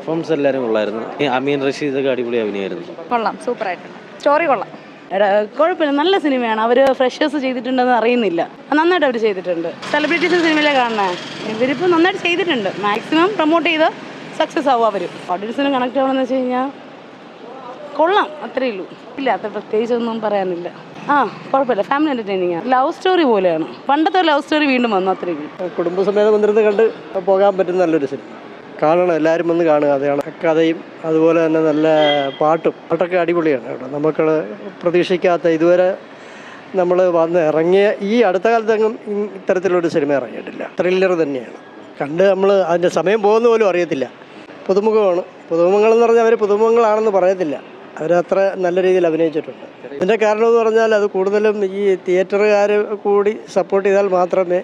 Performance എല്ലാവരും കൊള്ളായിരുന്നു. അമീൻ റഷീദൊക്കെ അടിപൊളി അഭിനയമായിരുന്നു. കൊള്ളാം, സൂപ്പറായിട്ടുണ്ട്. സ്റ്റോറി കൊള്ളാം. കുഴപ്പമില്ല, നല്ല സിനിമയാണ്. അവർ ഫ്രഷേഴ്സ് ചെയ്തിട്ടുണ്ടെന്ന് അറിയുന്നില്ല, നന്നായിട്ട് അവർ ചെയ്തിട്ടുണ്ട്. സെലിബ്രിറ്റീസ് സിനിമയിലെ കാണണേ, ഇവരിപ്പോൾ നന്നായിട്ട് ചെയ്തിട്ടുണ്ട്. മാക്സിമം പ്രൊമോട്ട് ചെയ്ത് സക്സസ് ആവും അവർ. ഓഡിയൻസിന് കണക്ട് ആവണമെന്ന് വെച്ച് കഴിഞ്ഞാൽ കൊള്ളാം, അത്രയേ ഉള്ളൂ. ഇല്ല, അത്ര പ്രത്യേകിച്ചൊന്നും പറയാനില്ല. കുഴപ്പമില്ല, ഫാമിലി എൻ്റർടൈനിങ് ആണ്. ലവ് സ്റ്റോറി പോലെയാണ്. പണ്ടത്തെ ലവ് സ്റ്റോറി വീണ്ടും വന്നു, അത്രയേ ഉള്ളൂ. കുടുംബസമേതം വന്നിരുന്ന് കണ്ട് പോകാൻ പറ്റുന്ന നല്ലൊരു സിനിമ. കാണണം, എല്ലാവരും വന്ന് കാണുക. അതാണ് കഥയും അതുപോലെ തന്നെ നല്ല പാട്ടൊക്കെ അടിപൊളിയാണ് കേട്ടോ. നമുക്ക് പ്രതീക്ഷിക്കാത്ത, ഇതുവരെ നമ്മൾ വന്ന് ഇറങ്ങിയ ഈ അടുത്ത കാലത്തെങ്ങും ഇത്തരത്തിലൊരു സിനിമ ഇറങ്ങിയിട്ടില്ല. ത്രില്ലർ തന്നെയാണ്. കണ്ട് നമ്മൾ അതിൻ്റെ സമയം പോകുന്ന പോലും അറിയത്തില്ല. പുതുമുഖമാണ്. പുതുമുഖങ്ങളെന്ന് പറഞ്ഞാൽ അവർ പുതുമുഖങ്ങളാണെന്ന് പറയത്തില്ല, അവരത്ര നല്ല രീതിയിൽ അഭിനയിച്ചിട്ടുണ്ട്. ഇതിൻ്റെ കാരണമെന്ന് പറഞ്ഞാൽ അത് കൂടുതലും ഈ തിയേറ്ററുകാർ കൂടി സപ്പോർട്ട് ചെയ്താൽ മാത്രമേ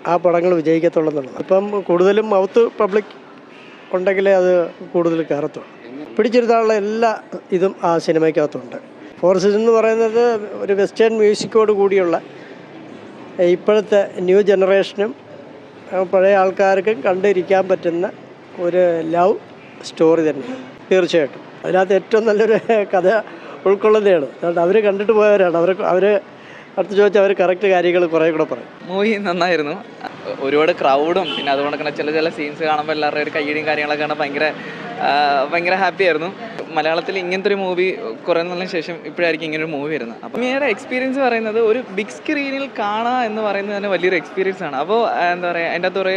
ആ പടങ്ങൾ വിജയിക്കത്തുള്ളൂ എന്നുള്ളത്. ഇപ്പം കൂടുതലും മൗത്ത് പബ്ലിക് ഉണ്ടെങ്കിലേ അത് കൂടുതൽ കയറത്തുള്ളൂ. പിടിച്ചിരുത്താനുള്ള എല്ലാ ഇതും ആ സിനിമയ്ക്കകത്തുണ്ട്. ഫോർസിസ് എന്ന് പറയുന്നത് ഒരു വെസ്റ്റേൺ മ്യൂസിക്കോട് കൂടിയുള്ള ഇപ്പോഴത്തെ ന്യൂ ജനറേഷനും പഴയ ആൾക്കാർക്കും കണ്ടിരിക്കാൻ പറ്റുന്ന ഒരു ലവ് സ്റ്റോറി തന്നെയാണ് തീർച്ചയായിട്ടും. അതിനകത്ത് ഏറ്റവും നല്ലൊരു കഥ ഉൾക്കൊള്ളുന്നതാണ്. അതുകൊണ്ട് അവർ കണ്ടിട്ട് പോയവരാണ്. അവർ അടുത്ത് ചോദിച്ചാൽ അവർ കറക്റ്റ് കാര്യങ്ങൾ കുറേ കൂടെ പറയും. മൂവി നന്നായിരുന്നു. ഒരുപാട് ക്രൗഡും പിന്നെ അതുകൊണ്ട് ചില സീൻസ് കാണുമ്പോൾ എല്ലാവരുടെ ഒരു കയ്യടിയും കാര്യങ്ങളൊക്കെ കാണാൻ ഭയങ്കര ഹാപ്പി ആയിരുന്നു. മലയാളത്തിൽ ഇങ്ങനത്തെ ഒരു മൂവി കുറേ നാളിന് ശേഷം ഇപ്പോഴായിരിക്കും ഇങ്ങനൊരു മൂവി വരുന്നത്. അപ്പം ഈയുടെ എക്സ്പീരിയൻസ് പറയുന്നത് ഒരു ബിഗ് സ്ക്രീനിൽ കാണുക എന്ന് പറയുന്നത് തന്നെ വലിയൊരു എക്സ്പീരിയൻസ് ആണ്. അപ്പോൾ എന്താ പറയുക, അതിൻ്റെ അകത്ത് കുറേ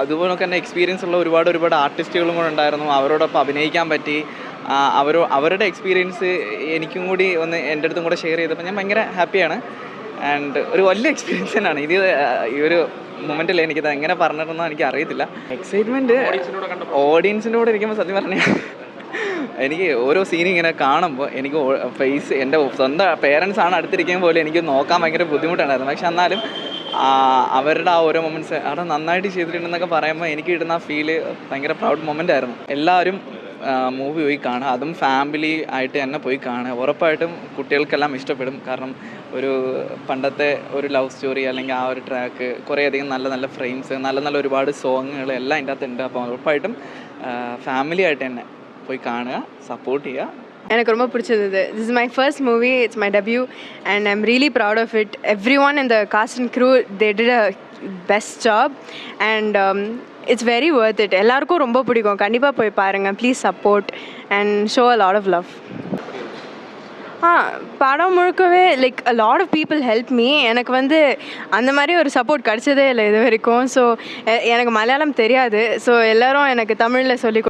അതുപോലെ തന്നെ എക്സ്പീരിയൻസ് ഉള്ള ഒരുപാട് ആർട്ടിസ്റ്റുകളും കൂടെ ഉണ്ടായിരുന്നു. അവരോടൊപ്പം അഭിനയിക്കാൻ പറ്റി. അവരുടെ എക്സ്പീരിയൻസ് എനിക്കും കൂടി ഒന്ന് എൻ്റെ അടുത്തും കൂടെ ഷെയർ ചെയ്തപ്പോൾ ഞാൻ ഭയങ്കര ഹാപ്പിയാണ്. ആൻഡ് ഒരു വലിയ എക്സ്പീരിയൻസ് തന്നെയാണ് ഇത്. ഈ ഒരു മൊമെൻറ്റിൽ എനിക്കിത് എങ്ങനെ പറഞ്ഞിരുന്നോ എനിക്ക് അറിയത്തില്ല. എക്സൈറ്റ്മെൻറ്റ് ഓഡിയൻസിൻ്റെ കൂടെ ഇരിക്കുമ്പോൾ സത്യം പറഞ്ഞാൽ എനിക്ക് ഓരോ സീനും ഇങ്ങനെ കാണുമ്പോൾ എനിക്ക് ഫേസ് എൻ്റെ സ്വന്തം പേരൻസാണ് അടുത്തിരിക്കുമ്പോൾ പോലും എനിക്ക് നോക്കാൻ ഭയങ്കര ബുദ്ധിമുട്ടുണ്ടായിരുന്നു. പക്ഷെ എന്നാലും അവരുടെ ആ ഓരോ മൊമെൻറ്റ്സ് അവിടെ നന്നായിട്ട് ചെയ്തിട്ടുണ്ടെന്നൊക്കെ പറയുമ്പോൾ എനിക്ക് കിട്ടുന്ന ആ ഫീല് ഭയങ്കര പ്രൗഡ് മൊമെൻ്റ് ആയിരുന്നു. എല്ലാവരും മൂവി പോയി കാണുക, അതും ഫാമിലി ആയിട്ട് തന്നെ പോയി കാണുക. ഉറപ്പായിട്ടും കുട്ടികൾക്കെല്ലാം ഇഷ്ടപ്പെടും. കാരണം ഒരു പണ്ടത്തെ ഒരു ലവ് സ്റ്റോറി അല്ലെങ്കിൽ ആ ഒരു ട്രാക്ക്, കുറേയധികം നല്ല ഫ്രെയിംസ്, നല്ല ഒരുപാട് സോങ്ങുകൾ എല്ലാം അതിൻ്റെ അകത്തുണ്ട്. അപ്പോൾ ഉറപ്പായിട്ടും ഫാമിലി ആയിട്ട് തന്നെ പോയി കാണുക, സപ്പോർട്ട് ചെയ്യുക. எனக்கு ரொம்ப பிடிச்சது இது. This is my first movie. It's my debut and I'm really proud of it. Everyone in the cast and crew, they did a best job and it's very worth it. எல்லாருக்கும் ரொம்ப பிடிக்கும். கண்டிப்பாக போய் பாருங்கள். Please support and show a lot of love. படம் முழுக்கவே like a lot of people help me. எனக்கு அந்த மாதிரி ஒரு சப்போர்ட் கிடச்சதே இல்லை இது வரைக்கும். ஸோ எனக்கு மலையாளம் தெரியாது. ஸோ எல்லோரும் எனக்கு தமிழில் சொல்லி